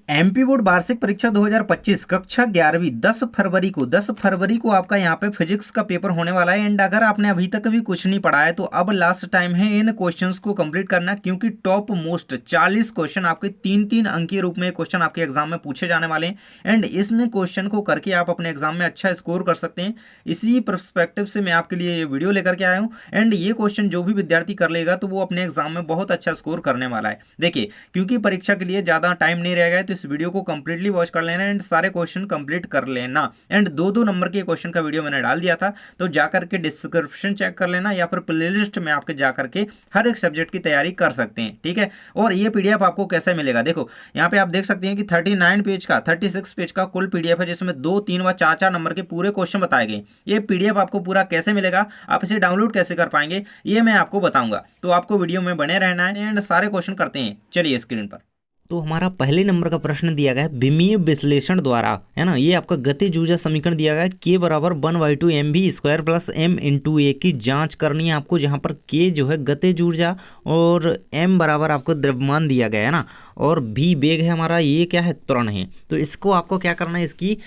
MP board वार्षिक परीक्षा 2025 कक्षा 11वीं 10 फरवरी को आपका यहाँ पे फिजिक्स का पेपर होने वाला है। एंड अगर आपने अभी तक भी कुछ नहीं पढ़ा है तो अब लास्ट टाइम है इन क्वेश्चंस को कंप्लीट करना, क्योंकि टॉप मोस्ट 40 क्वेश्चन आपके 3-3 अंकीय रूप में क्वेश्चन आपके एग्जाम में पूछे जाने वाले हैं। एंड इस क्वेश्चन को करके आप अपने एग्जाम में अच्छा स्कोर कर सकते हैं। इसी परस्पेक्टिव से मैं आपके लिए ये वीडियो लेकर के आया हूँ। एंड ये क्वेश्चन जो भी विद्यार्थी कर लेगा तो वो अपने एग्जाम में बहुत अच्छा स्कोर करने वाला है। देखिए, क्योंकि परीक्षा के लिए ज्यादा टाइम नहीं रहेगा तो इस वीडियो को कंप्लीटली वॉच कर लेना एंड सारे क्वेश्चन कंप्लीट कर लेना। एंड 2-2 नंबर के क्वेश्चन का वीडियो मैंने डाल दिया था, तो जाकर के डिस्क्रिप्शन चेक कर लेना या फिर प्लेलिस्ट में आपके जाकर के हर एक सब्जेक्ट की तैयारी कर सकते हैं, ठीक है। और ये पीडीएफ आपको कैसे मिलेगा, देखो यहाँ पे आप देख सकते हैं कि 39 पेज का 36 पेज का कुल पीडीएफ है, जिसमें 2, 3 व 4 नंबर के पूरे क्वेश्चन बताए गए। ये पीडीएफ आपको पूरा कैसे मिलेगा, आप इसे डाउनलोड कैसे कर पाएंगे, ये मैं आपको बताऊंगा। तो आपको वीडियो में बने रहना है एंड सारे क्वेश्चन करते हैं। चलिए स्क्रीन पर। तो हमारा पहले नंबर का प्रश्न दिया गया है विमीय विश्लेषण द्वारा, है ना। ये आपका गतिज ऊर्जा समीकरण दिया गया है k बराबर 1/2 mv² प्लस m इंटू ए की जांच करनी है आपको, जहां पर k जो है गतिज ऊर्जा और m बराबर आपको द्रव्यमान दिया गया है ना, और v वेग है हमारा, ये क्या है, त्वरण है। तो इसको आपको क्या करना है, इसकी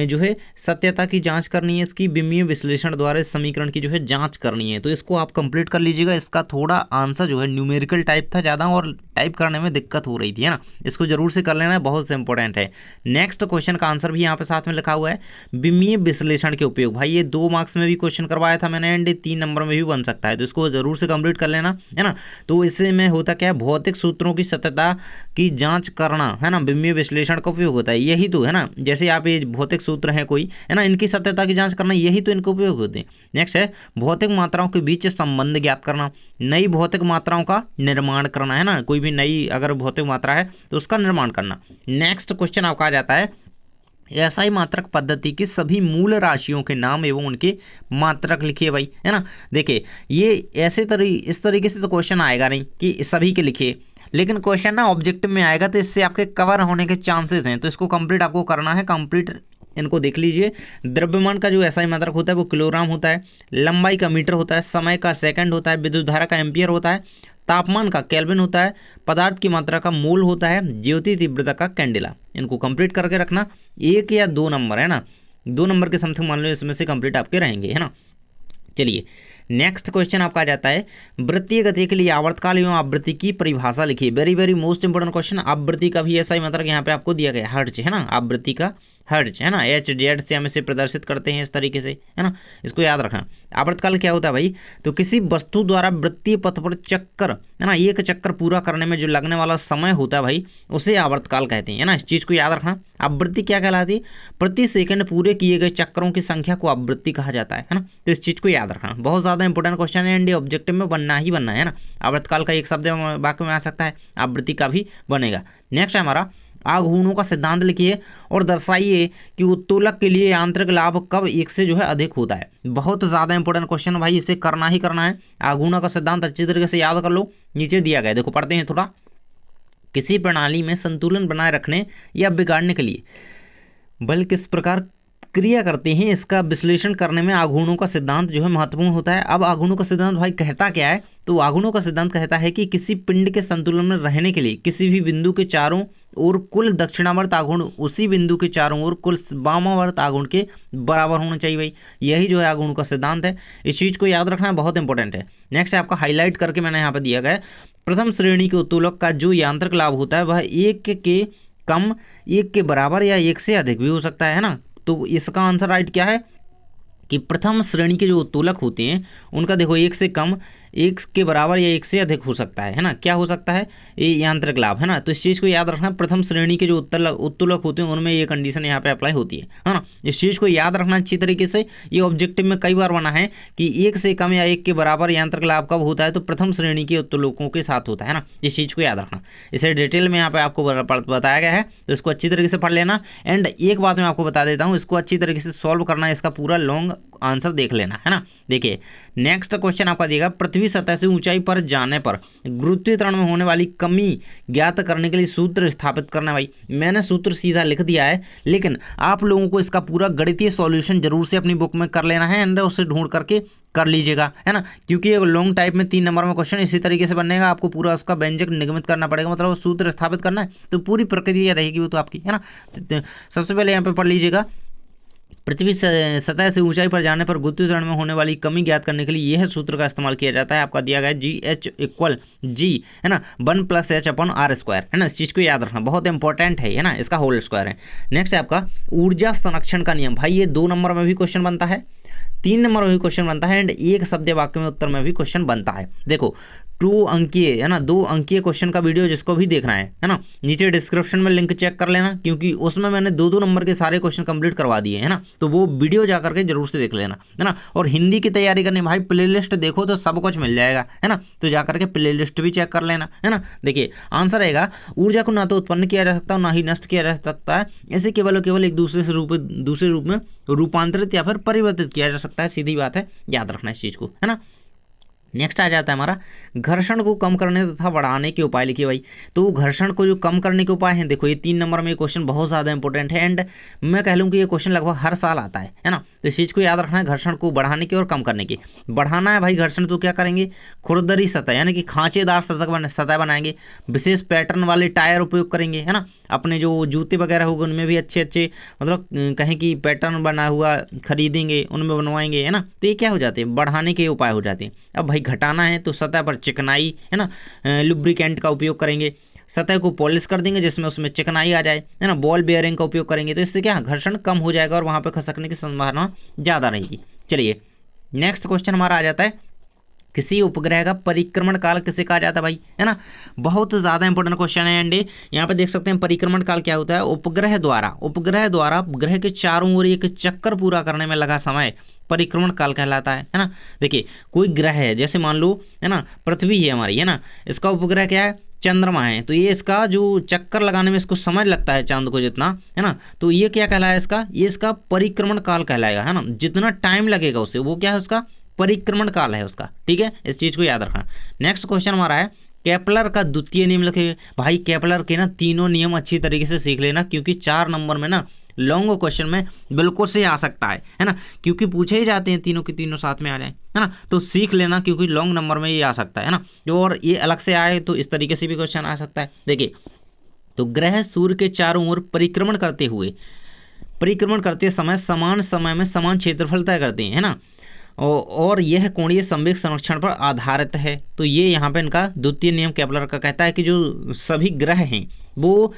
जो है सत्यता की जांच करनी है, इसकी विमीय विश्लेषण द्वारा इस समीकरण की जो है जांच करनी है। तो इसको आप कंप्लीट कर लीजिएगा। इसका थोड़ा आंसर जो है न्यूमेरिकल टाइप था ज़्यादा और टाइप करने में दिक्कत हो रही थी, है ना। इसको जरूर से कर लेना है, बहुत इंपॉर्टेंट है। नेक्स्ट क्वेश्चन का आंसर भी यहाँ पे साथ में लिखा हुआ है, विमीय विश्लेषण के उपयोग। भाई ये 2 मार्क्स में भी क्वेश्चन करवाया था मैंने एंड 3 नंबर में भी बन सकता है, तो इसको जरूर से कंप्लीट कर लेना, है ना। तो इससे में होता क्या है, भौतिक सूत्रों की सत्यता की जांच करना, है ना, विमीय विश्लेषण का उपयोग होता है। यही तो है ना, जैसे आप ये भौतिक सूत्र हैं कोई, है ना, इनकी सत्यता की जांच करना, यही तो इनके उपयोग होते हैं। नेक्स्ट है भौतिक मात्राओं के बीच संबंध ज्ञात करना, नई भौतिक मात्राओं का निर्माण करना, है ना, कोई भी नई अगर भौतिक मात्रा है तो उसका निर्माण करना। नेक्स्ट क्वेश्चन आपका आ जाता है एसआई मात्रक पद्धति की सभी मूल राशियों के नाम एवं उनके मात्रक लिखिए भाई, है ना। देखिए ये इस तरीके से तो क्वेश्चन आएगा नहीं कि सभी के लिखिए, लेकिन क्वेश्चन ना ऑब्जेक्टिव में आएगा तो इससे आपके कवर होने के चांसेस हैं। तो इसको कंप्लीट आपको करना है, कंप्लीट इनको देख लीजिए। द्रव्यमान का जो एसआई मात्रक होता है वो किलोग्राम होता है, लंबाई का मीटर होता है, समय का सेकंड होता है, विद्युत धारा का एम्पियर होता है, तापमान का केल्विन होता है, पदार्थ की मात्रा का मोल होता है, ज्योति तीव्रता का कैंडेला। इनको कंप्लीट करके रखना। 1 या 2 नंबर, है ना, 2 नंबर के समथिंग मान लो इसमें से कंप्लीट आपके रहेंगे, है ना। चलिए नेक्स्ट क्वेश्चन आपका आ जाता है वृत्तीय गति के लिए आवर्तकाल एवं आवृत्ति की परिभाषा लिखिए। Very very most important question. आवृत्ति का भी ऐसा ही मतलब यहाँ पे आपको दिया गया हर्ट्ज, है ना, आवृत्ति का हर्ट्ज, है ना, HZ से हम इसे प्रदर्शित करते हैं इस तरीके से, है ना, इसको याद रखना। आवर्तकाल क्या होता है भाई, तो किसी वस्तु द्वारा वृत्तीय पथ पर चक्कर, है ना, एक चक्कर पूरा करने में जो लगने वाला समय होता है भाई, उसे आवर्तकाल कहते हैं, है ना। इस चीज़ को याद रखना। आवृत्ति क्या कहलाती है, प्रति सेकंड पूरे किए गए चक्करों की संख्या को आवृत्ति कहा जाता है ना। तो इस चीज़ को याद रखना, बहुत ज़्यादा इंपॉर्टेंट क्वेश्चन है एंड ऑब्जेक्टिव में बनना ही बनना है ना। आवर्तकाल का एक शब्द वाक्य में आ सकता है, आवृत्ति का भी बनेगा। नेक्स्ट है हमारा आघूर्णों का सिद्धांत लिखिए और दर्शाइए कि उत्तोलक के लिए यांत्रिक लाभ कब 1 से जो है अधिक होता है। बहुत ज़्यादा इंपॉर्टेंट क्वेश्चन भाई, इसे करना ही करना है। आघूर्णों का सिद्धांत अच्छी तरीके से याद कर लो, नीचे दिया गया है, देखो पढ़ते हैं थोड़ा। किसी प्रणाली में संतुलन बनाए रखने या बिगाड़ने के लिए बल किस प्रकार क्रिया करते हैं, इसका विश्लेषण करने में आघूर्णों का सिद्धांत जो है महत्वपूर्ण होता है। अब आघूर्णों का सिद्धांत भाई कहता क्या है, तो आघूर्णों का सिद्धांत कहता है कि किसी पिंड के संतुलन में रहने के लिए किसी भी बिंदु के चारों ओर कुल दक्षिणावर्त आघूर्ण उसी बिंदु के चारों ओर कुल वामावर्त आघूर्ण के बराबर होना चाहिए भाई। यही जो है आघूर्ण का सिद्धांत है, इस चीज़ को याद रखना बहुत इंपॉर्टेंट है। नेक्स्ट है आपका हाईलाइट करके मैंने यहाँ पर दिया गया है, प्रथम श्रेणी के उत्तोलक का जो यांत्रिक लाभ होता है वह 1 के कम, 1 के बराबर या 1 से अधिक भी हो सकता है ना। तो इसका आंसर राइट क्या है कि प्रथम श्रेणी के जो उत्तोलक होते हैं उनका देखो 1 से कम, 1 के बराबर या 1 से अधिक हो सकता है ना। क्या हो सकता है, ये यांत्रिक लाभ, है ना। तो इस चीज़ को याद रखना, प्रथम श्रेणी के जो उत्तोलक होते हैं उनमें ये कंडीशन यहाँ पे अप्लाई होती है ना। इस चीज़ को याद रखना अच्छी तरीके से। ये ऑब्जेक्टिव में कई बार बना है कि 1 से कम या 1 के बराबर यांत्रिक लाभ कब होता है, तो प्रथम श्रेणी के उत्तोलकों के साथ होता है ना। इस चीज़ को याद रखना, इसे डिटेल में यहाँ पे आपको बताया गया है, तो इसको अच्छी तरीके से पढ़ लेना। एंड एक बात मैं आपको बता देता हूँ, इसको अच्छी तरीके से सॉल्व करना है, इसका पूरा लॉन्ग आंसर देख लेना है ना। देखिए नेक्स्ट क्वेश्चन आपका दिएगा, पृथ्वी सतह से ऊंचाई पर जाने पर गुरुत्वीय त्वरण में होने वाली कमी ज्ञात करने के लिए सूत्र स्थापित करना। भाई मैंने सूत्र सीधा लिख दिया है, लेकिन आप लोगों को इसका पूरा गणितीय सॉल्यूशन जरूर से अपनी बुक में कर लेना है एंड उसे ढूंढ करके कर लीजिएगा, है ना, क्योंकि एक लॉन्ग टाइप में 3 नंबर में क्वेश्चन इसी तरीके से बनेगा। आपको पूरा उसका व्यंजक निगमित करना पड़ेगा, मतलब सूत्र स्थापित करना है, तो पूरी प्रक्रिया रहेगी वो तो आपकी, है ना। सबसे पहले यहाँ पे पढ़ लीजिएगा, पृथ्वी सतह से ऊंचाई पर जाने पर गुरुत्वीय त्वरण में होने वाली कमी ज्ञात करने के लिए यह सूत्र का इस्तेमाल किया जाता है। आपका दिया गया है GH = G, है ना, 1 + H/r², है ना। इस चीज़ को याद रखना, बहुत इंपॉर्टेंट है ना, इसका होल स्क्वायर है। नेक्स्ट है आपका ऊर्जा संरक्षण का नियम। भाई ये 2 नंबर में भी क्वेश्चन बनता है, 3 नंबर में भी क्वेश्चन बनता है एंड 1 शब्द वाक्य में उत्तर में भी क्वेश्चन बनता है। देखो 2 अंकीय, है ना, 2 अंकीय क्वेश्चन का वीडियो जिसको भी देखना है ना, नीचे डिस्क्रिप्शन में लिंक चेक कर लेना, क्योंकि उसमें मैंने 2 नंबर के सारे क्वेश्चन कंप्लीट करवा दिए, है ना, तो वो वीडियो जा करके जरूर से देख लेना, है ना। और हिंदी की तैयारी करनी भाई, प्लेलिस्ट देखो तो सब कुछ मिल जाएगा, है ना, तो जा करके प्लेलिस्ट भी चेक कर लेना, है ना। देखिए आंसर रहेगा, ऊर्जा को ना तो उत्पन्न किया जा सकता और ना ही नष्ट किया जा सकता है, इसे केवल एक दूसरे रूप में रूपांतरित या फिर परिवर्तित किया जा सकता है। सीधी बात है, याद रखना इस चीज़ को, है ना। नेक्स्ट आ जाता है हमारा घर्षण को कम करने तथा बढ़ाने के उपाय लिखिए। भाई तो घर्षण को जो कम करने के उपाय हैं, देखो ये 3 नंबर में क्वेश्चन बहुत ज़्यादा इंपॉर्टेंट है एंड मैं कह लूँ कि ये क्वेश्चन लगभग हर साल आता है ना। तो इस चीज़ को याद रखना है, घर्षण को बढ़ाने की और कम करने की। बढ़ाना है भाई घर्षण, तो क्या करेंगे, खुरदरी सतह यानी कि खांचेदार सतह बनाएंगे, विशेष पैटर्न वाले टायर उपयोग करेंगे, है ना। अपने जो जूते वगैरह होंगे उनमें भी अच्छे मतलब कहें कि पैटर्न बना हुआ खरीदेंगे, उनमें बनवाएंगे, है ना। तो ये क्या हो जाते हैं, बढ़ाने के उपाय हो जाते हैं। अब भाई घटाना है तो सतह पर चिकनाई, है ना, लुब्रिकेंट का उपयोग करेंगे, सतह को पॉलिश कर देंगे जिसमें उसमें चिकनाई आ जाए, है ना, बॉल बेयरिंग का उपयोग करेंगे, तो इससे क्या घर्षण कम हो जाएगा और वहाँ पर खसकने की संभावना ज़्यादा रहेगी। चलिए नेक्स्ट क्वेश्चन हमारा आ जाता है, किसी उपग्रह का परिक्रमण काल किसे कहा जाता है। भाई है ना, बहुत ज़्यादा इंपॉर्टेंट क्वेश्चन है एंड यहाँ पे देख सकते हैं परिक्रमण काल क्या होता है, उपग्रह द्वारा ग्रह के चारों ओर एक चक्कर पूरा करने में लगा समय परिक्रमण काल कहलाता है ना। देखिए कोई ग्रह है, जैसे मान लो, है ना, पृथ्वी है हमारी, है ना, इसका उपग्रह क्या है, चंद्रमा है, तो ये इसका जो चक्कर लगाने में इसको समय लगता है चांद को जितना, है ना, तो ये क्या कहलाया इसका, ये इसका परिक्रमण काल कहलाएगा, है ना। जितना टाइम लगेगा उसे, वो क्या है, उसका परिक्रमण काल है उसका, ठीक है, इस चीज़ को याद रखना। नेक्स्ट क्वेश्चन हमारा है, केपलर का द्वितीय नियम लिखे। भाई केपलर के ना तीनों नियम अच्छी तरीके से सीख लेना, क्योंकि 4 नंबर में ना लॉन्ग क्वेश्चन में बिल्कुल से आ सकता है ना, क्योंकि पूछे ही जाते हैं तीनों के तीनों साथ में आ जाए, है ना, तो सीख लेना, क्योंकि लॉन्ग नंबर में ये आ सकता है ना, जो और ये अलग से आए तो इस तरीके से भी क्वेश्चन आ सकता है। देखिए तो ग्रह सूर्य के चारों ओर परिक्रमण करते समय समान समय में समान क्षेत्रफल तय करते हैं, है ना, और यह कोणीय संवेग संरक्षण पर आधारित है। तो ये यहाँ पे इनका द्वितीय नियम केपलर का कहता है कि जो सभी ग्रह हैं वो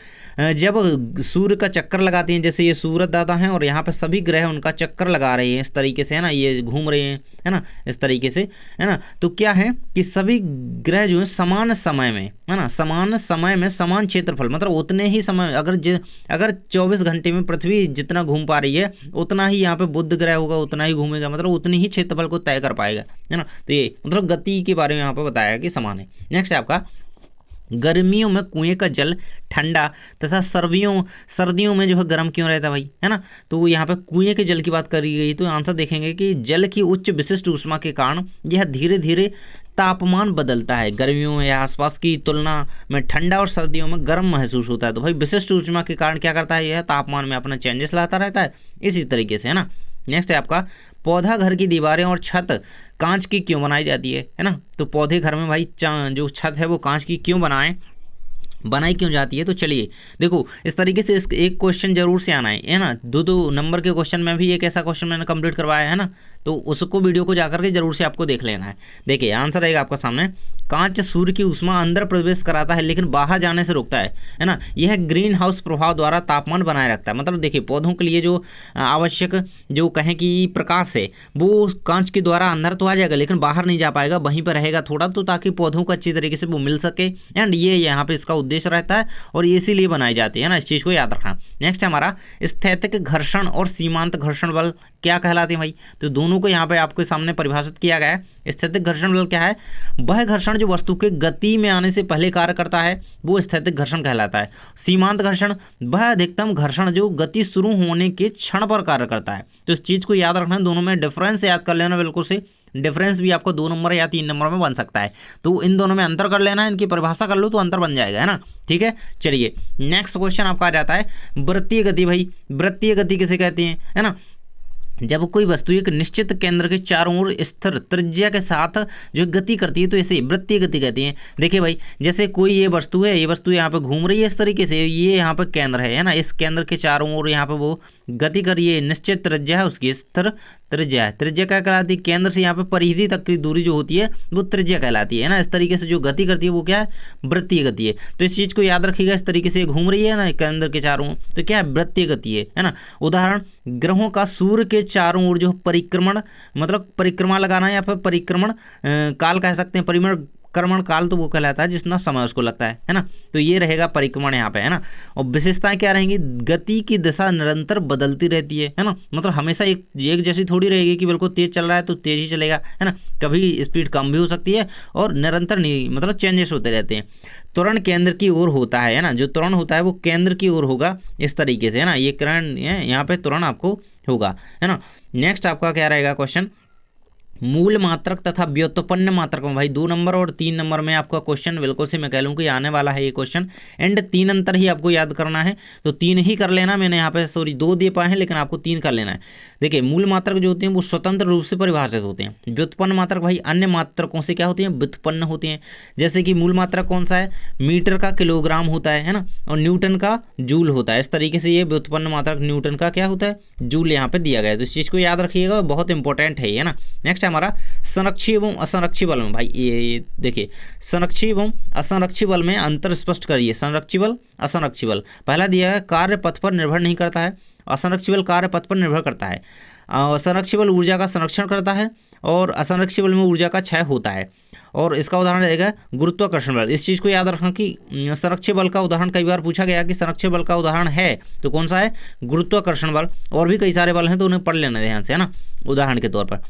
जब सूर्य का चक्कर लगाते हैं, जैसे ये सूर्य दादा हैं और यहाँ पे सभी ग्रह उनका चक्कर लगा रहे हैं इस तरीके से, है ना, ये घूम रहे हैं, है ना, इस तरीके से, है ना, तो क्या है कि सभी ग्रह जो है समान समय में, है ना, समान समय में समान क्षेत्रफल, मतलब उतने ही समय, अगर 24 घंटे में पृथ्वी जितना घूम पा रही है उतना ही यहाँ पे बुध ग्रह होगा, उतना ही घूमेगा, मतलब उतनी ही क्षेत्रफल को तय कर पाएगा, है ना। तो ये मतलब गति के बारे में यहाँ पे बताया है कि समान है। नेक्स्ट है आपका, गर्मियों में कुएं का जल ठंडा तथा सर्दियों में जो है गर्म क्यों रहता है। भाई है ना, तो यहाँ पे कुएं के जल की बात करी गई, तो आंसर देखेंगे कि जल की उच्च विशिष्ट ऊष्मा के कारण यह धीरे धीरे तापमान बदलता है, गर्मियों में या आसपास की तुलना में ठंडा और सर्दियों में गर्म महसूस होता है। तो भाई विशिष्ट ऊष्मा के कारण क्या करता है, यह तापमान में अपना चेंजेस लाता रहता है इसी तरीके से, है ना। नेक्स्ट है आपका, पौधा घर की दीवारें और छत कांच की क्यों बनाई जाती है ना, तो पौधे घर में भाई जो छत है वो कांच की क्यों बनाई क्यों जाती है। तो चलिए देखो इस तरीके से एक क्वेश्चन जरूर से आना है ना, 2 नंबर के क्वेश्चन में भी एक ऐसा क्वेश्चन मैंने कंप्लीट करवाया है ना, तो उसको वीडियो को जाकर के जरूर से आपको देख लेना है। देखिए आंसर रहेगा आपका सामने, कांच सूर्य की ऊष्मा अंदर प्रवेश कराता है लेकिन बाहर जाने से रोकता है ना। यह ग्रीन हाउस प्रभाव द्वारा तापमान बनाए रखता है। मतलब देखिए पौधों के लिए जो आवश्यक जो कहें कि प्रकाश है वो कांच के द्वारा अंदर तो आ जाएगा लेकिन बाहर नहीं जा पाएगा, वहीं पर रहेगा थोड़ा, तो ताकि पौधों को अच्छी तरीके से वो मिल सके, एंड ये यहाँ पे इसका उद्देश्य रहता है और इसीलिए बनाई जाती है ना, इस चीज़ को याद रखना। नेक्स्ट है हमारा स्थैतिक घर्षण और सीमांत घर्षण बल क्या कहलाते हैं भाई, तो दोनों को यहाँ पे आपके सामने परिभाषित किया गया है। स्थैतिक घर्षण बल क्या है, वह घर्षण जो वस्तु के गति में आने से पहले कार्य करता है वो स्थैतिक घर्षण कहलाता है। सीमांत घर्षण वह अधिकतम घर्षण जो गति शुरू होने के क्षण पर कार्य करता है। तो इस चीज़ को याद रखना, दोनों में डिफरेंस याद कर लेना बिल्कुल से। डिफरेंस भी आपको 2 नंबर या 3 नंबर में बन सकता है, तो इन दोनों में अंतर कर लेना, इनकी परिभाषा कर लो तो अंतर बन जाएगा, है ना। ठीक है, चलिए नेक्स्ट क्वेश्चन आपका आ जाता है वृत्तीय गति। भाई वृत्तीय गति किसे कहते हैं, है ना, जब कोई वस्तु एक निश्चित केंद्र के चारों ओर स्थिर त्रिज्या के साथ जो गति करती है तो इसे वृत्तीय गति कहते हैं। देखिए भाई, जैसे कोई ये वस्तु है, ये वस्तु यहाँ पे घूम रही है इस तरीके से, ये यहाँ पे केंद्र है ना, इस केंद्र के चारों ओर यहाँ पे वो गति कर रही है, निश्चित त्रिज्या है उसकी, स्थिर त्रिज्या है। त्रिज्या क्या कहलाती है, केंद्र से यहाँ पे परिधि तक की दूरी जो होती है वो त्रिज्या कहलाती है ना। इस तरीके से जो गति करती है वो क्या है, वृत्तीय गति है। तो इस चीज़ को याद रखिएगा, इस तरीके से घूम रही है ना केंद्र के चारों, तो क्या है, वृत्तीय गति है ना। उदाहरण, ग्रहों का सूर्य के चारों ओर जो परिक्रमण, मतलब परिक्रमा लगाना या फिर परिक्रमण काल कह सकते हैं, परिक्रमण काल तो वो कहलाता है जितना समय उसको लगता है ना। तो ये रहेगा परिक्रमण यहाँ पे, है ना। और विशेषताएं क्या रहेंगी, गति की दिशा निरंतर बदलती रहती है ना, मतलब हमेशा एक जैसी थोड़ी रहेगी कि बिल्कुल तेज चल रहा है तो तेज ही चलेगा, है ना। कभी स्पीड कम भी हो सकती है और निरंतर नहीं, मतलब चेंजेस होते रहते हैं। त्वरण केंद्र की ओर होता है ना, जो त्वरण होता है वो केंद्र की ओर होगा इस तरीके से, है ना। ये किरण यहाँ पे त्वरण आपको होगा, है ना। नेक्स्ट आपका क्या रहेगा क्वेश्चन, मूल मात्रक तथा व्युत्पन्न मात्रक में। भाई 2 नंबर और 3 नंबर में आपका क्वेश्चन बिल्कुल से मैं कह लूँ कि आने वाला है ये क्वेश्चन, एंड 3 अंतर ही आपको याद करना है, तो 3 ही कर लेना। मैंने यहाँ पे 2 दे पाए हैं लेकिन आपको 3 कर लेना है। देखिए मूल मात्रक जो होते हैं वो स्वतंत्र रूप से परिभाषित होते हैं। व्युत्पन्न मात्रक भाई अन्य मात्रकों से क्या होती हैं, व्युत्पन्न होती हैं। जैसे कि मूल मात्रक कौन सा है, मीटर का किलोग्राम होता है ना, और न्यूटन का जूल होता है। इस तरीके से ये व्युत्पन्न मात्रक न्यूटन का क्या होता है, जूल यहाँ पे दिया गया है। तो इस चीज़ को याद रखिएगा, बहुत इंपॉर्टेंट है ये ना। नेक्स्ट हमारा संरक्षी एवं असंरक्षी बल में। भाई ये देखिए, संरक्षी एवं असंरक्षी बल में अंतर स्पष्ट करिए। संरक्षी बल, असंरक्षी बल, पहला दिया है कार्य पथ पर निर्भर नहीं करता है, असंरक्षी बल कार्य पथ पर निर्भर करता है। संरक्षी बल ऊर्जा का संरक्षण करता है और असंरक्षी बल में ऊर्जा का क्षय होता है। और इसका उदाहरण रहेगा गुरुत्वाकर्षण बल। इस चीज़ को याद रखना कि संरक्षी बल का उदाहरण कई बार पूछा गया कि संरक्षी बल का उदाहरण है तो कौन सा है, गुरुत्वाकर्षण बल। और भी कई सारे बल हैं तो उन्हें पढ़ लेना ध्यान से, है ना। उदाहरण के तौर पर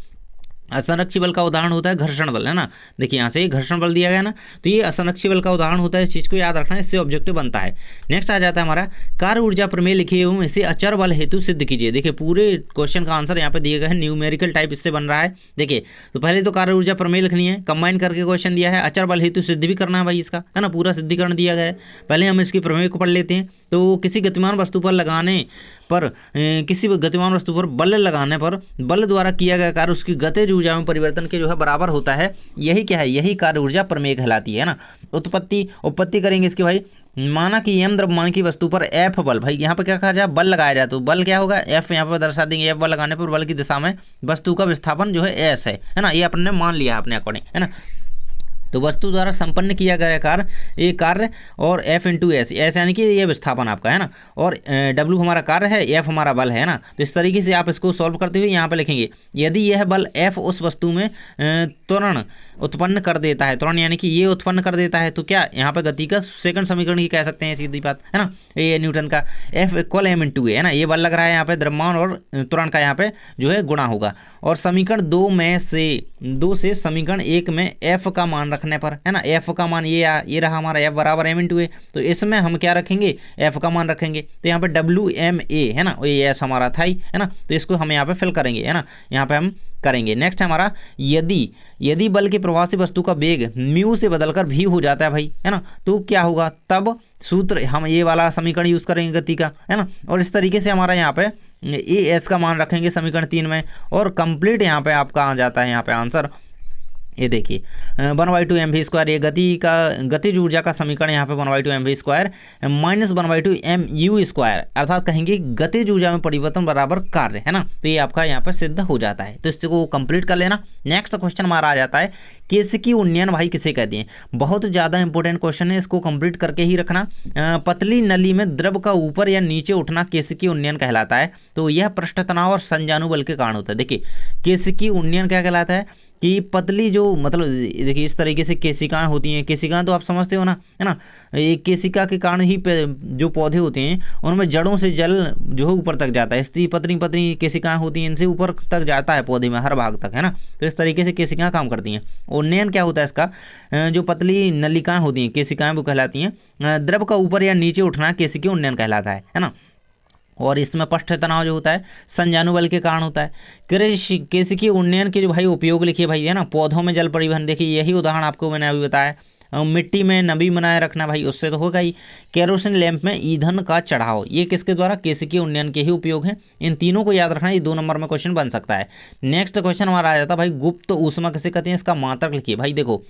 असंरक्षी बल का उदाहरण होता है घर्षण बल, है ना। देखिए यहाँ से घर्षण बल दिया गया ना, तो ये असंरक्षी बल का उदाहरण होता है। इस चीज़ को याद रखना है, इससे ऑब्जेक्टिव बनता है। नेक्स्ट आ जाता है हमारा कार्य ऊर्जा प्रमेय लिखिए एवं इसे अचर बल हेतु सिद्ध कीजिए। देखिए पूरे क्वेश्चन का आंसर यहाँ पे दिए गए हैं, न्यूमेरिकल टाइप इससे बन रहा है। देखिए तो पहले तो कार्य ऊर्जा प्रमेय लिखनी है, कंबाइन करके क्वेश्चन दिया है। अचर बल हेतु सिद्ध भी करना है भाई इसका, है ना, पूरा सिद्धिकरण दिया गया है। पहले हम इसकी प्रमेय को पढ़ लेते हैं। तो किसी गतिमान वस्तु पर लगाने पर किसी गतिमान वस्तु पर बल लगाने पर बल द्वारा किया गया कार्य उसकी गतिज ऊर्जा में परिवर्तन के जो है बराबर होता है। यही क्या है, यही कार्य ऊर्जा प्रमेय कहलाती है ना। उत्पत्ति करेंगे इसकी भाई। माना कि m द्रव्यमान की वस्तु पर F बल, भाई यहाँ पे क्या कहा जाए, बल लगाया जाए तो बल क्या होगा, F यहाँ पर दर्शा देंगे। F बल लगाने पर बल की दिशा में वस्तु का विस्थापन जो है S है ना। ये अपने मान लिया अपने अकॉर्डिंग, है ना। तो वस्तु द्वारा संपन्न किया गया कार्य और F इंटू एस यानी कि ये विस्थापन आपका, है ना, और W हमारा कार्य है, F हमारा बल है ना। तो इस तरीके से आप इसको सॉल्व करते हुए यहाँ पे लिखेंगे, यदि यह बल F उस वस्तु में त्वरण उत्पन्न कर देता है, त्वरण यानी कि ये उत्पन्न कर देता है, तो क्या यहाँ पे गति का सेकंड समीकरण ही कह सकते हैं, सीधी बात है ना। ये न्यूटन का F इक्वल m इंटू ए, है ना। ये बल लग रहा है यहाँ पे, द्रव्यमान और त्वरण का यहाँ पे जो है गुणा होगा। और समीकरण 2 से समीकरण 1 में F का मान रखने पर, है ना, F का मान ये रहा हमारा F बराबर m इंटू ए। तो इसमें हम क्या रखेंगे, F का मान रखेंगे। तो यहाँ पे WMA, है ना, ये S हमारा था ही, है ना। तो इसको हम यहाँ पे फिल करेंगे, है ना, यहाँ पे हम करेंगे। नेक्स्ट हमारा यदि बल के प्रवाह से वस्तु का वेग म्यू से बदलकर v हो जाता है भाई, है ना, तो क्या होगा, तब सूत्र हम ये वाला समीकरण यूज करेंगे गति का, है ना। और इस तरीके से हमारा यहाँ पे ए s का मान रखेंगे समीकरण 3 में, और कंप्लीट यहाँ पे आपका आ जाता है यहाँ पे आंसर। ये देखिए 1/2 mv², ये गतिज ऊर्जा का समीकरण यहाँ पे 1/2 mv² माइनस 1/2 mu², अर्थात कहेंगे गतिज ऊर्जा में परिवर्तन बराबर कार्य, है ना। तो ये आपका यहाँ पे सिद्ध हो जाता है। तो इसको कंप्लीट कर लेना। नेक्स्ट क्वेश्चन हमारा आ जाता है केशिकी उन्नयन भाई किसे कहते हैं। बहुत ज़्यादा इंपॉर्टेंट क्वेश्चन है, इसको कंप्लीट करके ही रखना। पतली नली में द्रव का ऊपर या नीचे उठना केशिकी उन्नयन कहलाता है। तो यह पृष्ठ तनाव और संजानु बल के कारण होता है। देखिए केशिकी उन्नयन क्या कहलाता है, कि पतली जो मतलब देखिए इस तरीके से केशिकाएं होती हैं। केशिकाएं तो आप समझते हो ना, है ना, ये केशिका के कारण ही जो पौधे होते हैं उनमें जड़ों से जल जो है ऊपर तक जाता है। इस पतली पतली केशिकाएं होती हैं, इनसे ऊपर तक जाता है पौधे में हर भाग तक, है ना। तो इस तरीके से केशिकाएं काम करती हैं। उन्नयन क्या होता है इसका, जो पतली नलिकाएं होती हैं केशिकाएं वो कहलाती हैं। द्रव का ऊपर या नीचे उठना केशिकीय उन्नयन कहलाता है ना। और इसमें पृष्ठ तनाव जो होता है संजानु बल के कारण होता है। केशिकीय उन्नयन के जो भाई उपयोग लिखिए भाई, है ना। पौधों में जल परिवहन, देखिए यही उदाहरण आपको मैंने अभी बताया। मिट्टी में नमी बनाए रखना भाई, उससे तो होगा ही। केरोसिन लैंप में ईंधन का चढ़ाव, ये किसके द्वारा, केशिकीय उन्नयन के ही उपयोग हैं। इन तीनों को याद रखना, ये 2 नंबर में क्वेश्चन बन सकता है। नेक्स्ट क्वेश्चन हमारा आ जाता है भाई गुप्त ऊष्मा किसे कहते हैं, इसका मात्रक लिखिए भाई। देखो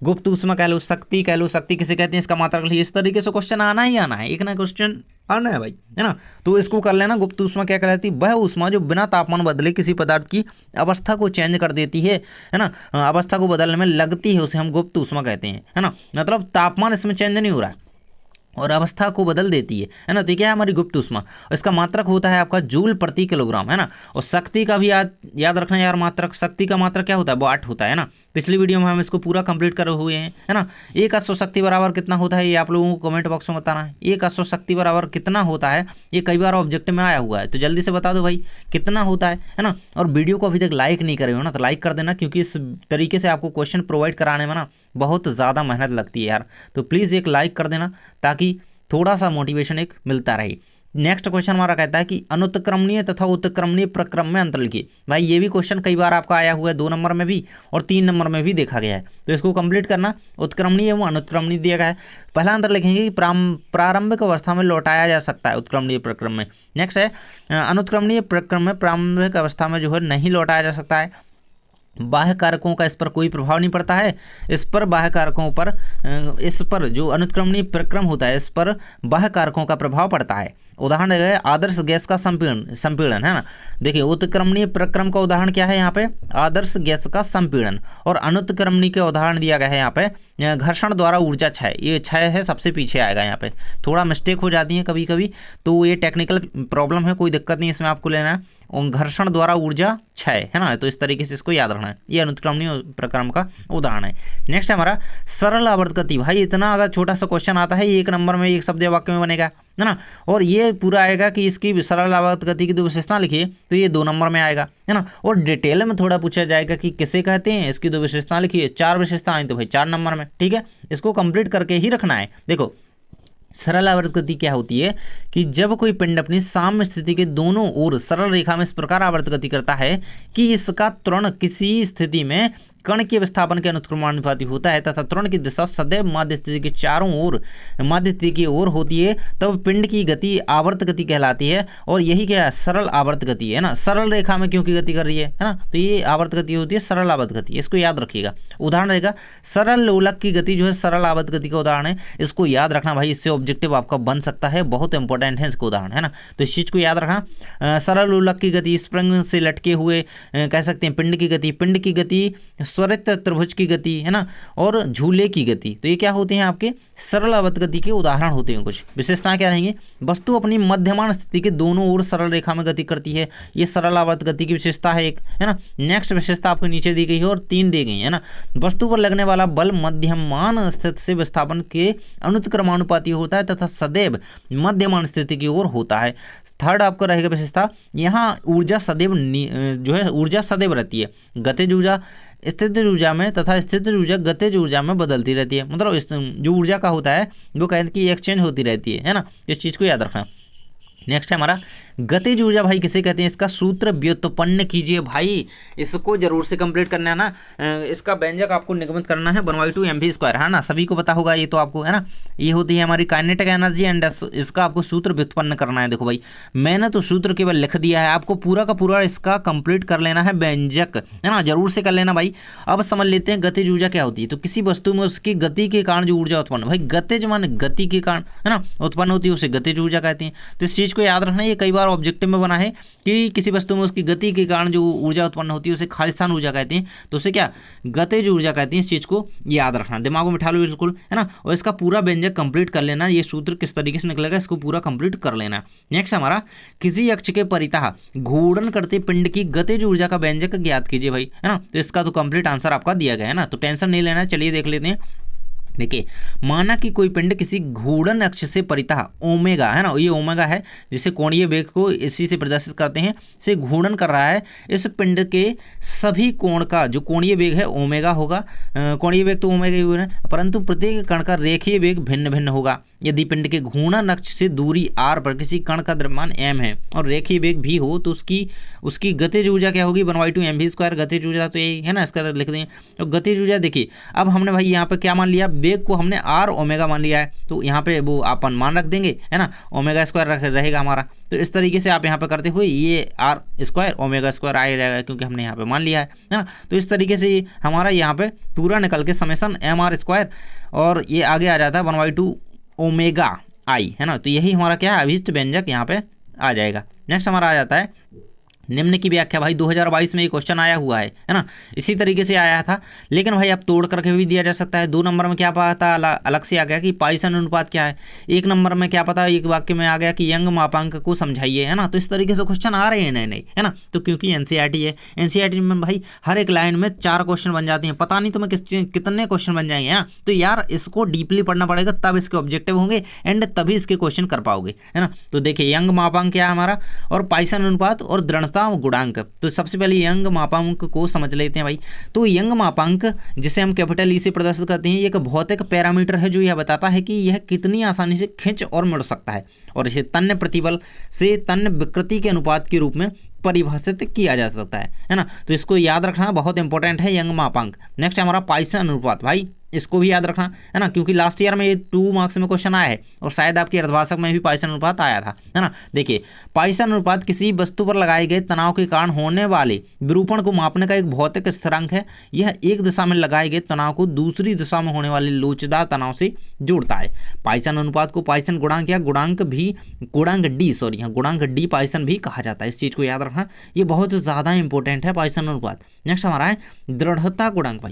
गुप्त ऊष्मा कह लो, शक्ति कह लो, शक्ति किसे कहते हैं इसका मात्रक लिखिए। इस तरीके से क्वेश्चन आना ही आना है, एक ना क्वेश्चन आना है भाई, है ना। तो इसको कर लेना। गुप्त ऊष्मा क्या कहलाती है, वह ऊष्मा जो बिना तापमान बदले किसी पदार्थ की अवस्था को चेंज कर देती है ना, अवस्था को बदलने में लगती है, उसे हम गुप्त ऊष्मा कहते हैं, है ना। मतलब तापमान इसमें चेंज नहीं हो रहा है और अवस्था को बदल देती है ना। तो क्या है हमारी गुप्त ऊष्मा, और इसका मात्रक होता है आपका जूल प्रति किलोग्राम, है ना। और शक्ति का भी याद रखना यार, मात्रक, शक्ति का मात्रक क्या होता है, वो 8 होता है ना। पिछली वीडियो में हम इसको पूरा कंप्लीट करे हुए हैं, है ना। एक अश्व शक्ति बराबर कितना होता है, ये आप लोगों को कमेंट बॉक्स में बताना है। एक अश्व शक्ति बराबर कितना होता है, ये कई बार ऑब्जेक्टिव में आया हुआ है, तो जल्दी से बता दो भाई कितना होता है ना। और वीडियो को अभी तक लाइक नहीं करे हो ना, तो लाइक कर देना, क्योंकि इस तरीके से आपको क्वेश्चन प्रोवाइड कराने में ना बहुत ज़्यादा मेहनत लगती है यार। तो प्लीज़ एक लाइक कर देना ताकि थोड़ा सा मोटिवेशन एक मिलता रहे। नेक्स्ट क्वेश्चन हमारा कहता है कि अनुत्क्रमणीय तथा उत्क्रमणीय प्रक्रम में अंतर लिखिए। भाई ये भी क्वेश्चन कई बार आपका आया हुआ है, 2 नंबर में भी और 3 नंबर में भी देखा गया है, तो इसको कंप्लीट करना। उत्क्रमणीय एवं अनुत्क्रमणीय दिया गया है। पहला अंतर लिखेंगे कि प्रारंभिक अवस्था में लौटाया जा सकता है उत्क्रमणीय प्रक्रम में। नेक्स्ट है अनुत्क्रमणीय प्रक्रम में प्रारंभिक अवस्था में जो है नहीं लौटाया जा सकता है। बाह्य कारकों का इस पर कोई प्रभाव नहीं पड़ता है। इस पर बाह्य कारकों पर, इस पर जो अनुत्क्रमणीय प्रक्रम होता है, इस पर बाह्य कारकों का प्रभाव पड़ता है। उदाहरण है आदर्श गैस का संपीड़न, है ना। देखिए उत्क्रमणीय प्रक्रम का उदाहरण क्या है यहाँ पे, आदर्श गैस का संपीड़न। और अनुत्क्रमणीय के उदाहरण दिया गया है यहाँ पे घर्षण द्वारा ऊर्जा क्षय। ये क्षय है सबसे पीछे आएगा, यहाँ पे थोड़ा मिस्टेक हो जाती है कभी कभी, तो ये टेक्निकल प्रॉब्लम है, कोई दिक्कत नहीं इसमें आपको लेना है। और घर्षण द्वारा ऊर्जा क्षय, है ना। तो इस तरीके से इसको याद रखना है, ये अनुत्क्रमणीय प्रक्रम का उदाहरण है। नेक्स्ट है हमारा सरल आवर्त गति। भाई इतना अगर छोटा सा क्वेश्चन आता है, 1 नंबर में 1 शब्द या वाक्य में बनेगा, है ना। और ये पूरा आएगा कि इसकी सरल आवर्त गति की 2 विशेषता लिखिए, तो ये 2 नंबर में आएगा, है ना। और डिटेल में थोड़ा पूछा जाएगा कि किसे कहते हैं, इसकी 2 विशेषता लिखिए। 4 विशेषताएं तो भाई 4 नंबर में, ठीक है। इसको कंप्लीट करके ही रखना है। देखो सरल आवर्त गति क्या होती है कि जब कोई पिंड अपनी साम्य स्थिति के दोनों ओर सरल रेखा में इस प्रकार आवर्त गति करता है कि इसका त्वरण किसी स्थिति में कण के विस्थापन के अनुक्रमानुपाती होता है तथा त्वरण की दिशा सदैव माध्य स्थिति के चारों ओर माध्य स्थिति की ओर होती है, तब पिंड की गति आवर्त गति कहलाती है। और यही क्या है, सरल आवर्त गति है ना। सरल रेखा में क्योंकि गति कर रही है ना, तो ये आवर्त गति होती है, सरल आवर्त गति। इसको याद रखिएगा। उदाहरण रहेगा सरल लोलक की गति जो है सरल आवर्त गति का उदाहरण है, इसको याद रखना भाई, इससे ऑब्जेक्टिव आपका बन सकता है, बहुत इंपॉर्टेंट है इसको उदाहरण, है ना। तो इस चीज़ को याद रखना। सरल लोलक की गति, स्प्रिंग से लटके हुए कह सकते हैं पिंड की गति, स्वरित त्रिभुज की गति, है ना, और झूले की गति। तो ये क्या होते हैं आपके सरल आवर्त गति के उदाहरण होते हैं। कुछ विशेषताएं क्या रहेंगी, वस्तु अपनी मध्यमान स्थिति के दोनों ओर सरल रेखा में गति करती है, ये सरल आवर्त गति की विशेषता है एक, है ना। नेक्स्ट विशेषता आपको नीचे दी गई है और 3 दी गई है ना। वस्तु पर लगने वाला बल मध्यमान स्थिति से विस्थापन के अनुत्क्रमानुपाती होता है तथा सदैव मध्यमान स्थिति की ओर होता है। थर्ड आपका रहेगा विशेषता, यहाँ ऊर्जा सदैव जो है ऊर्जा सदैव रहती है। गतिज ऊर्जा स्थितिज ऊर्जा में तथा स्थितिज ऊर्जा गतिज ऊर्जा में बदलती रहती है। मतलब जो ऊर्जा का होता है वो कहते हैं कि एक्सचेंज होती रहती है ना। इस चीज़ को याद रखना। नेक्स्ट है हमारा गतिज ऊर्जा। भाई किसे कहते हैं, इसका सूत्र व्युत्पन्न कीजिए भाई, इसको जरूर से कंप्लीट करना है ना। इसका व्यंजक आपको निगमित करना है 1/2 mv², है ना। सभी को पता होगा ये तो आपको, है ना। ये होती है हमारी काइनेटिक एनर्जी एंड इसका आपको सूत्र व्युत्पन्न करना है। देखो भाई मैंने तो सूत्र केवल लिख दिया है, आपको पूरा का पूरा इसका कंप्लीट कर लेना है व्यंजक, है ना, जरूर से कर लेना भाई। अब समझ लेते हैं गतिज ऊर्जा क्या होती है। तो किसी वस्तु में उसकी गति के कारण जो ऊर्जा उत्पन्न, भाई गतिज मान गति के कारण, है ना, उत्पन्न होती है, उसे गतिज ऊर्जा कहते हैं। तो इस चीज़ को याद रखना, ये कई बार ऑब्जेक्टिव में बना है कि किसी वस्तु में उसकी गति के कारण जो ऊर्जा उत्पन्न होती है उसे खालिस्तान ऊर्जा कहते हैं, तो उसे क्या गतिज ऊर्जा कहते हैं। इस चीज़ को याद रखना, दिमाग में बिठा लो बिल्कुल, है ना। और इसका पूरा व्यंजक कंप्लीट कर लेना, ये सूत्र किस तरीके से निकलेगा इसको पूरा कंप्लीट कर लेना। नेक्स्ट हमारा, किसी अक्ष के परितः घूर्णन करते पिंड की गतिज ऊर्जा का व्यंजक ज्ञात कीजिए भाई, है ना। तो इसका तो कंप्लीट आंसर आपका दिया गया है ना, तो टेंशन नहीं लेना। चलिए देख लेते हैं। देखिए, माना कि कोई पिंड किसी घूर्णन अक्ष से परितः ओमेगा, है ना, ये ओमेगा है जिसे कोणीय वेग को इसी से प्रदर्शित करते हैं, से घूर्णन कर रहा है। इस पिंड के सभी कोण का जो कोणीय वेग है ओमेगा होगा। कोणीय वेग तो ओमेगा ही है, परंतु प्रत्येक कण का रेखीय वेग भिन्न भिन्न होगा। यदि पिंड के घूर्णन अक्ष से दूरी r पर किसी कण का द्रव्यमान m है और रेखीय वेग भी हो, तो उसकी गतिज ऊर्जा क्या होगी, 1/2 mv²। गतिज ऊर्जा तो यही है ना, इसका लिख दें। तो गतिज ऊर्जा देखिए, अब हमने भाई यहाँ पे क्या मान लिया, वेग को हमने r ओमेगा मान लिया है, तो यहाँ पे वो अपन मान रख देंगे, है ना, ओमेगा² रहेगा हमारा। तो इस तरीके से आप यहाँ पे करते हुए ये r² ओमेगा² आ जाएगा, क्योंकि हमने यहाँ पे मान लिया है ना। तो इस तरीके से हमारा यहाँ पे पूरा निकल के समेसन mr² और ये आगे आ जाता है 1/2 ओमेगा आई, है ना। तो यही हमारा क्या है, अभिष्ट व्यंजक यहाँ पे आ जाएगा। नेक्स्ट हमारा आ जाता है निम्न की व्याख्या। भाई 2022 में ये क्वेश्चन आया हुआ है ना, इसी तरीके से आया था, लेकिन भाई अब तोड़ करके भी दिया जा सकता है। 2 नंबर में क्या पता अलग से आ गया कि पाइसन अनुपात क्या है। 1 नंबर में क्या पता, एक वाक्य में आ गया कि यंग मापांक को समझाइए, है ना। तो इस तरीके से क्वेश्चन आ रहे हैं नए नए, है ना। तो क्योंकि एनसीईआरटी है, एनसीईआरटी में भाई हर एक लाइन में 4 क्वेश्चन बन जाते हैं, पता नहीं तुम्हें कितने क्वेश्चन बन जाएंगे, है ना। तो यार इसको डीपली पढ़ना पड़ेगा, तब इसके ऑब्जेक्टिव होंगे एंड तभी इसके क्वेश्चन कर पाओगे, है ना। तो देखिए, यंग मापांक क्या है हमारा, और पाइसन अनुपात और दृढ़ता गुणांक। तो सबसे पहले यंग मापांक को समझ लेते हैं भाई। तो यंग मापांक जिसे हम कैपिटल ई से प्रदर्शित करते हैं, ये एक भौतिक पैरामीटर है जो यह बताता है कि यह कितनी आसानी से खिंच और मुड़ सकता है, और इसे तन्य प्रतिबल से तन्य विकृति के अनुपात के रूप में परिभाषित किया जा सकता है ना। तो इसको याद रखना बहुत इंपॉर्टेंट है, यंग मापांक। नेक्स्ट हमारा पाइसन अनुपात, भाई इसको भी याद रखना, है ना, क्योंकि लास्ट ईयर में ये 2 मार्क्स में क्वेश्चन आया है, और शायद आपके अर्धवार्षिक में भी पाइसन अनुपात आया था, है ना। देखिए, पाइसन अनुपात किसी वस्तु पर लगाए गए तनाव के कारण होने वाले विरूपण को मापने का एक भौतिक स्थिरांक है। यह एक दिशा में लगाए गए तनाव को दूसरी दिशा में होने वाले लोचदार तनाव से जोड़ता है। पाइसन अनुपात को पाइसन गुणांक या गुणांक डी पाइसन भी कहा जाता है। इस चीज़ को याद रखना, ये बहुत ज़्यादा इंपॉर्टेंट है पाइसन अनुपात। नेक्स्ट हमारा है दृढ़ता गुणांक। भाई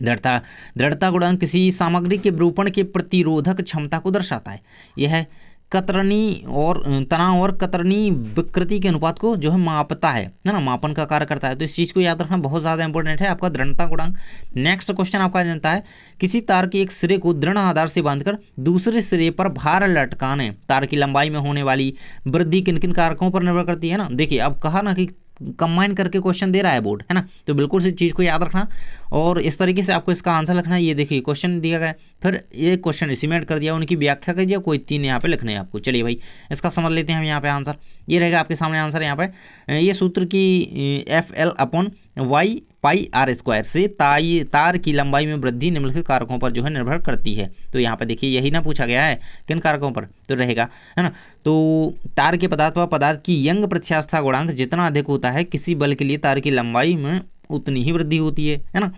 दृढ़ता गुणांक किसी सामग्री के विरूपण के प्रतिरोधक क्षमता को दर्शाता है। यह कतरनी और तनाव और कतरनी विकृति के अनुपात को जो है मापता है ना, मापन का कार्य करता है। तो इस चीज़ को याद रखना बहुत ज़्यादा इंपॉर्टेंट है आपका दृढ़ता गुणांक। नेक्स्ट क्वेश्चन आपका जानता है, किसी तार के एक सिरे को दृढ़ आधार से बांधकर दूसरे सिरे पर भार लटकाने तार की लंबाई में होने वाली वृद्धि किन किन कारकों पर निर्भर करती है ना। देखिए, अब कहा ना कि कंबाइन करके क्वेश्चन दे रहा है बोर्ड, है ना। तो बिल्कुल इस चीज़ को याद रखना, और इस तरीके से आपको इसका आंसर लिखना है। ये देखिए क्वेश्चन दिया गया, फिर ये क्वेश्चन एस्टिमेट कर दिया, उनकी व्याख्या कीजिए, कोई 3 यहाँ पे लिखने हैं आपको। चलिए भाई, इसका समझ लेते हैं हम यहाँ पे आंसर। ये रहेगा आपके सामने आंसर। यहाँ पे ये सूत्र की FL/y पाई r² से तार की लंबाई में वृद्धि निम्नलिखित कारकों पर जो है निर्भर करती है। तो यहाँ पे देखिए, यही ना पूछा गया है किन कारकों पर, तो रहेगा, है ना। तो तार के पदार्थ पर पदार्थ की यंग प्रत्यास्थता गुणांक जितना अधिक होता है, किसी बल के लिए तार की लंबाई में उतनी ही वृद्धि होती है ना।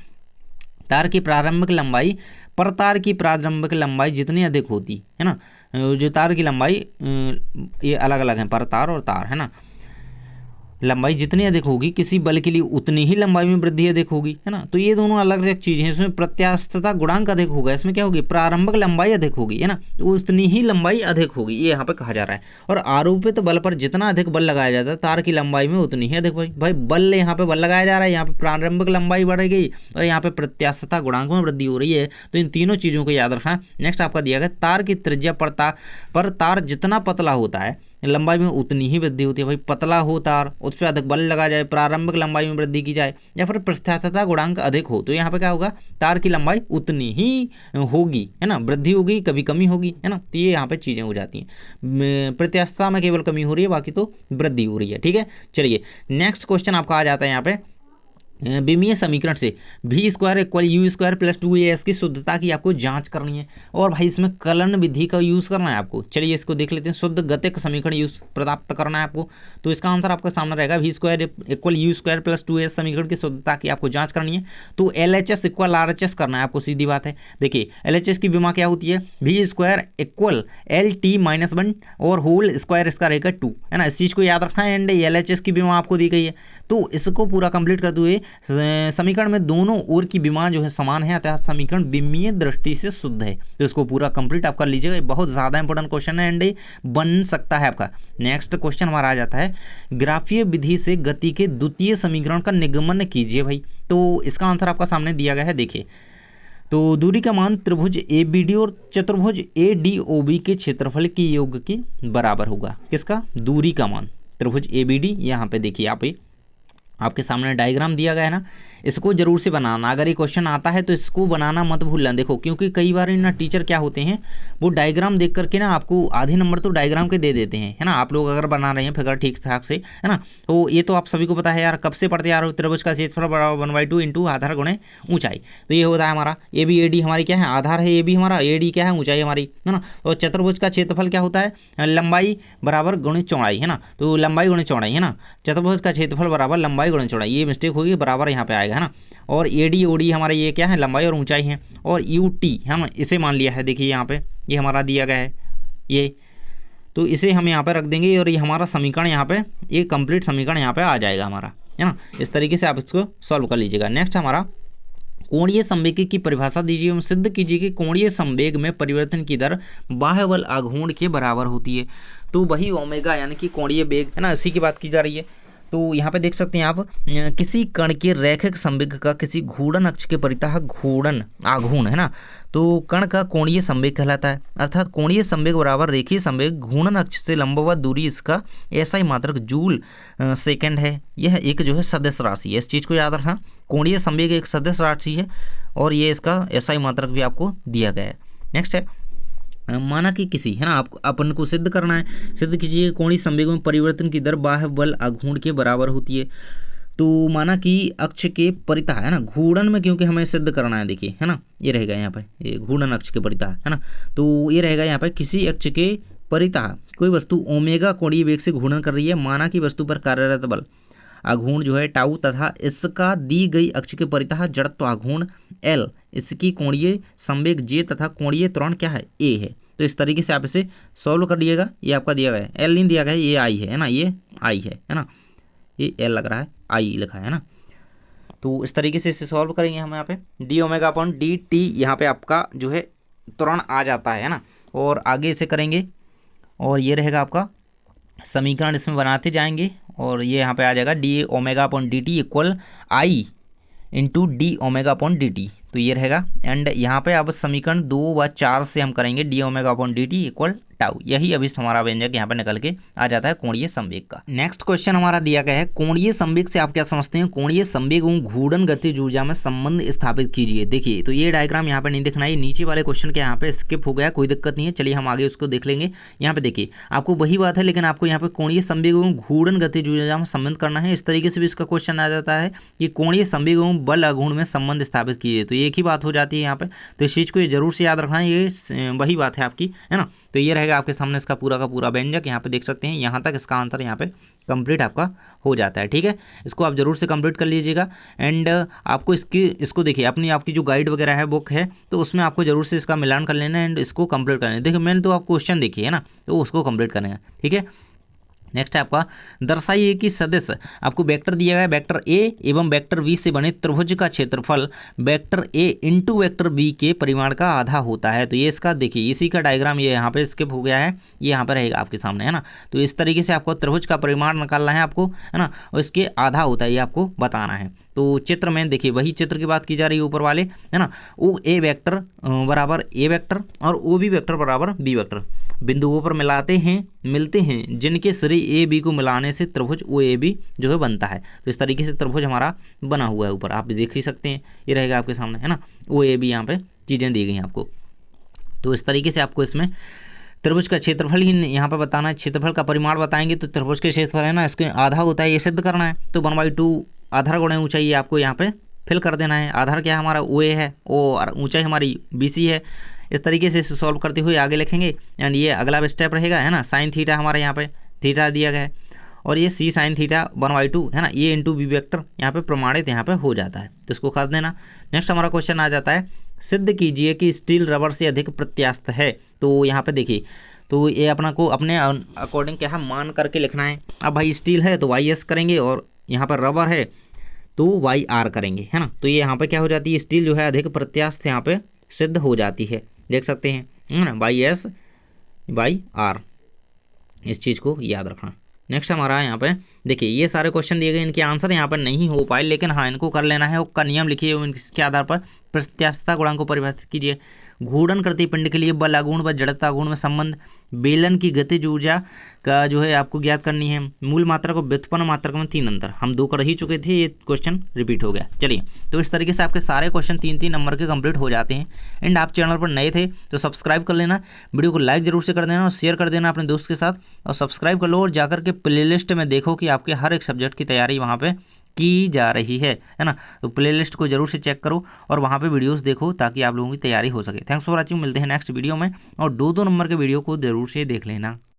तार की प्रारंभिक लंबाई पर तार की प्रारंभिक लंबाई जितनी अधिक होती है ना, जो तार की लंबाई ये अलग अलग है, पर तार और तार, है ना। लंबाई जितनी अधिक होगी, किसी बल के लिए उतनी ही लंबाई में वृद्धि अधिक होगी, है ना। तो ये दोनों अलग अलग चीज़ें हैं। इसमें प्रत्यास्थता गुणांक अधिक होगा, इसमें क्या होगी, प्रारंभिक लंबाई अधिक होगी, है ना। तो उतनी ही लंबाई अधिक होगी, ये यहाँ पे कहा जा रहा है। और आरोपित बल पर जितना अधिक बल लगाया जाता है, तार की लंबाई में उतनी ही अधिक भाई बल, यहाँ पे बल लगाया जा रहा है, यहाँ पे प्रारंभिक लंबाई बढ़ गई और यहाँ पे प्रत्यास्थता गुणांक में वृद्धि हो रही है। तो इन तीनों चीज़ों को याद रखना। नेक्स्ट आपका दिया गया, तार की त्रिज्या पर तार जितना पतला होता है, लंबाई में उतनी ही वृद्धि होती है। भाई पतला हो तार, उस पर अधिक बल लगा जाए, प्रारंभिक लंबाई में वृद्धि की जाए, या फिर प्रत्यास्थता गुणांक अधिक हो, तो यहाँ पे क्या होगा, तार की लंबाई उतनी ही होगी, है ना, वृद्धि होगी, कभी कमी होगी, है ना। तो ये यहाँ पे चीज़ें हो जाती हैं। प्रत्यास्थता में केवल कमी हो रही है, बाकी तो वृद्धि हो रही है, ठीक है। चलिए नेक्स्ट क्वेश्चन आपका आ जाता है यहाँ पे, विमीय समीकरण से भी square equal you square plus 2as की शुद्धता की आपको जांच करनी है। और भाई इसमें कलन विधि का यूज़ करना है आपको। चलिए इसको देख लेते हैं। शुद्ध गतिक समीकरण यूज प्राप्त करना है आपको। तो इसका आंसर आपके सामने रहेगा भी square equal you square plus 2as समीकरण की शुद्धता की आपको जांच करनी है। तो LHS इक्वल RHS करना है आपको, सीधी बात है। देखिए LHS की विमा क्या होती है, भी स्क्वायर इक्वल LT-1 और होल स्क्वायर इसका रहेगा 2, है ना। इस चीज़ को याद रखना है। एंड LHS की विमा आपको दी गई है। तो इसको पूरा कंप्लीट करते हुए समीकरण में दोनों ओर की विमा जो है समान है, अतः समीकरण विमीय दृष्टि से शुद्ध है। तो इसको पूरा कंप्लीट आप कर लीजिएगा। बहुत ज़्यादा इंपॉर्टेंट क्वेश्चन है एंड बन सकता है आपका। नेक्स्ट क्वेश्चन हमारा आ जाता है, ग्राफीय विधि से गति के द्वितीय समीकरण का निगमन कीजिए भाई। तो इसका आंसर आपका सामने दिया गया है। देखिए तो दूरी का मान त्रिभुज ABD और चतुर्भुज ADOB के क्षेत्रफल के योग के बराबर होगा। किसका? दूरी का मान त्रिभुज ABD। यहाँ पे देखिए आपके सामने डायग्राम दिया गया है ना, इसको जरूर से बनाना। अगर ये क्वेश्चन आता है तो इसको बनाना मत भूलना। देखो क्योंकि कई बार ना टीचर क्या होते हैं, वो डायग्राम देख करके ना आपको आधे नंबर तो डायग्राम के दे देते हैं, है ना। आप लोग अगर बना रहे हैं फिगर ठीक ठाक से, है ना, तो ये तो आप सभी को पता है यार, कब से पढ़ते आ रहे हो। त्रिभुज का क्षेत्रफल बराबर 1/2 इंटू आधार गुणे ऊंचाई। तो ये होता है हमारा AD हमारी क्या है, आधार है। AB हमारा, AD क्या है, ऊंचाई हमारी, है ना। और चतुर्भुज का क्षेत्रफल क्या होता है, लंबाई बराबर गुणे चौड़ाई, है ना। तो लंबाई गुणे चौड़ाई, है ना। चतुर्भुज का क्षेत्रफल बराबर लंबाई गुणे चौड़ाई, ये मिस्टेक होगी, बराबर यहाँ पे आएगा, है ना। और AD हमारे ये क्या है, लंबाई और ऊंचाई है। और UT हम इसे मान लिया है। देखिए यहाँ पे ये हमारा दिया गया है ये, तो इसे हम यहाँ पे रख देंगे और ये हमारा समीकरण यहाँ पे, ये कंप्लीट समीकरण यहाँ पे आ जाएगा हमारा, है ना। इस तरीके से आप इसको सॉल्व कर लीजिएगा। नेक्स्ट हमारा कोणीय संवेग की परिभाषा दीजिए एवं सिद्ध कीजिए कि कोणीय संवेग में परिवर्तन की दर बाह्य बल आघूर्ण के बराबर होती है। तो वही ओमेगा यानी कि कोणीय वेग, है ना, इसी की बात की जा रही है। तो यहाँ पे देख सकते हैं आप, किसी कण के रैखिक संवेग का किसी घूर्णन अक्ष के परितः घूर्णन आघूर्ण, है ना, तो कण का कोणीय संवेग कहलाता है। अर्थात कोणीय संवेग बराबर रेखीय संवेग घूर्णन अक्ष से लंबवत दूरी, इसका ऐसा ही मात्रक जूल सेकंड है। यह एक जो है सदिश राशि है, इस चीज़ को याद रखना। कोणीय संवेग एक सदिश राशि है और ये इसका ऐसा ही मात्रक भी आपको दिया गया है। नेक्स्ट है, माना कि किसी, है ना, आपको अपन को सिद्ध करना है। सिद्ध कीजिए कोणीय संवेग में परिवर्तन की दर बाह्य बल आघूर्ण के बराबर होती है। तो माना कि अक्ष के परितः, है ना, घूर्णन में क्योंकि हमें सिद्ध करना है, देखिए, है ना, ये रहेगा यहाँ पे, ये घूर्णन अक्ष के परितः, है ना। तो ये रहेगा यहाँ पे किसी अक्ष के परितः कोई वस्तु ओमेगा कोणीय वेग से घूर्णन कर रही है। माना कि वस्तु पर कार्यरत बल आघूर्ण जो है टाउ तथा इसका दी गई अक्ष के परितः जड़त्व आघूर्ण L, इसकी कोणीय संवेग J तथा कोणीय त्वरण क्या है, A है। तो इस तरीके से आप इसे सॉल्व कर लीजिएगा। ये आपका दिया गया है, L नहीं दिया गया है, ये I है ना, ये I है ना, ये L लग रहा है, I लिखा है ना। तो इस तरीके से इसे सॉल्व करेंगे हम। यहाँ पे d⍵/dt यहाँ पे आपका जो है त्वरण आ जाता है ना। और आगे इसे करेंगे और ये रहेगा आपका समीकरण, इसमें बनाते जाएंगे और ये यहाँ पे आ जाएगा d⍵/dt equal I into d⍵/dt। तो ये रहेगा। एंड यहाँ पे अब समीकरण 2 व 4 से हम करेंगे d⍵/dt इक्वल टाउ। यही अभी हमारा व्यंजक यहाँ पे निकल के आ जाता है कोणीय संवेग का। नेक्स्ट क्वेश्चन हमारा दिया गया है, कोणीय संवेग से आप क्या समझते हैं, कोणीय संवेग एवं घूर्णन गतिज ऊर्जा में संबंध स्थापित कीजिए। देखिए तो ये डायग्राम यहाँ पे नहीं दिखना है, नीचे वाले क्वेश्चन के यहाँ पे स्किप हो गया, कोई दिक्कत नहीं है। चलिए हम आगे उसको देख लेंगे। यहाँ पे देखिए आपको वही बात है, लेकिन आपको यहाँ पे कोणीय संवेग एवं घूर्णन गतिज ऊर्जा में संबंध करना है। इस तरीके से भी इसका क्वेश्चन आ जाता है कि कोणीय संवेग एवं बल आघूर्ण में संबंध स्थापित कीजिए। तो एक ही बात हो जाती है यहाँ पे, तो इस चीज़ को जरूर से याद रखना है, ये वही बात है आपकी, है ना। तो ये रहेगा आपके सामने इसका पूरा का पूरा व्यंजक। यहाँ पे देख सकते हैं, यहाँ तक इसका आंसर यहाँ पे कंप्लीट आपका हो जाता है। ठीक है, इसको आप जरूर से कंप्लीट कर लीजिएगा। एंड आपको इसको देखिए, अपनी आपकी जो गाइड वगैरह है, बुक है, तो उसमें आपको जरूर से इसका मिलान कर लेना है एंड इसको कंप्लीट करना है। देखिए मैंने तो आप क्वेश्चन देखिए, है ना, तो उसको कंप्लीट करना है। ठीक है, नेक्स्ट है आपका दर्शाइए कि सदिश, आपको वेक्टर दिया गया है, वेक्टर A एवं वेक्टर V से बने त्रिभुज का क्षेत्रफल vector A into vector B के परिमाण का आधा होता है। तो ये इसका देखिए, इसी का डायग्राम ये यहाँ पे स्किप हो गया है, ये यहाँ पे रहेगा आपके सामने, है ना। तो इस तरीके से आपको त्रिभुज का परिमाण निकालना है आपको, है ना, और इसके आधा होता है, ये आपको बताना है। तो चित्र में देखिए, वही चित्र की बात की जा रही है ऊपर वाले, है ना। OA वेक्टर बराबर A वेक्टर और OB वेक्टर बराबर B वेक्टर बिंदुओं पर मिलते हैं जिनके सिरे AB को मिलाने से त्रिभुज OAB जो है बनता है। तो इस तरीके से त्रिभुज हमारा बना हुआ है, ऊपर आप देख ही सकते हैं, ये रहेगा आपके सामने, है ना। OAB यहाँ पे चीज़ें दी गई हैं आपको। तो इस तरीके से आपको इसमें त्रिभुज का क्षेत्रफल ही यहाँ पे बताना है। क्षेत्रफल का परिमाण बताएंगे तो त्रिभुज के क्षेत्रफल है ना, इसके आधा होता है, ये सिद्ध करना है। तो 1/2 आधार गुणा ऊंचाई ये आपको यहाँ पे फिल कर देना है। आधार क्या हमारा ओ ए है, और ऊंचाई हमारी बी सी है। इस तरीके से सॉल्व करते हुए आगे लिखेंगे। एंड ये अगला स्टेप रहेगा, है ना, साइन थीटा हमारे यहाँ पे थीटा दिया गया है, और ये सी साइन थीटा 1/2 है ना, ये इंटू बी वेक्टर यहाँ पे प्रमाणित यहाँ पे हो जाता है, तो इसको कर देना। नेक्स्ट हमारा क्वेश्चन आ जाता है, सिद्ध कीजिए कि स्टील रबर से अधिक प्रत्यास्थ है। तो यहाँ पे देखिए, तो ये अपना को अपने अकॉर्डिंग क्या है मान करके लिखना है। अब भाई स्टील है तो वाई एस करेंगे, और यहाँ पर रबर है तो वाई आर करेंगे, है ना। तो ये यहाँ पे क्या हो जाती है, स्टील जो है अधिक प्रत्यास्थ यहाँ पे सिद्ध हो जाती है, देख सकते हैं, है ना, वाई एस बाई आर, इस चीज़ को याद रखना। नेक्स्ट हमारा यहाँ पे देखिए, ये सारे क्वेश्चन दिए गए, इनके आंसर यहाँ पर नहीं हो पाए, लेकिन हाँ इनको कर लेना है। उसका नियम लिखिए, इसके आधार पर प्रत्यास्थता गुणांक को परिभाषित कीजिए। घूर्णन करती पिंड के लिए बल आघूर्ण व जड़ता आघूर्ण में संबंध, बेलन की गतिज ऊर्जा का जो है आपको ज्ञात करनी है, मूल मात्रा को व्युत्पन्न मात्रक में 3 अंतर, हम 2 कर ही चुके थे, ये क्वेश्चन रिपीट हो गया। चलिए, तो इस तरीके से आपके सारे क्वेश्चन 3-3 नंबर के कंप्लीट हो जाते हैं। एंड आप चैनल पर नए थे तो सब्सक्राइब कर लेना, वीडियो को लाइक जरूर से कर देना और शेयर कर देना अपने दोस्त के साथ, और सब्सक्राइब कर लो और जाकर के प्लेलिस्ट में देखो कि आपके हर एक सब्जेक्ट की तैयारी वहाँ पे की जा रही है ना। तो प्लेलिस्ट को जरूर से चेक करो और वहाँ पे वीडियोस देखो, ताकि आप लोगों की तैयारी हो सके। थैंक्स फॉर वॉचिंग, मिलते हैं नेक्स्ट वीडियो में, और 2-2 नंबर के वीडियो को जरूर से देख लेना।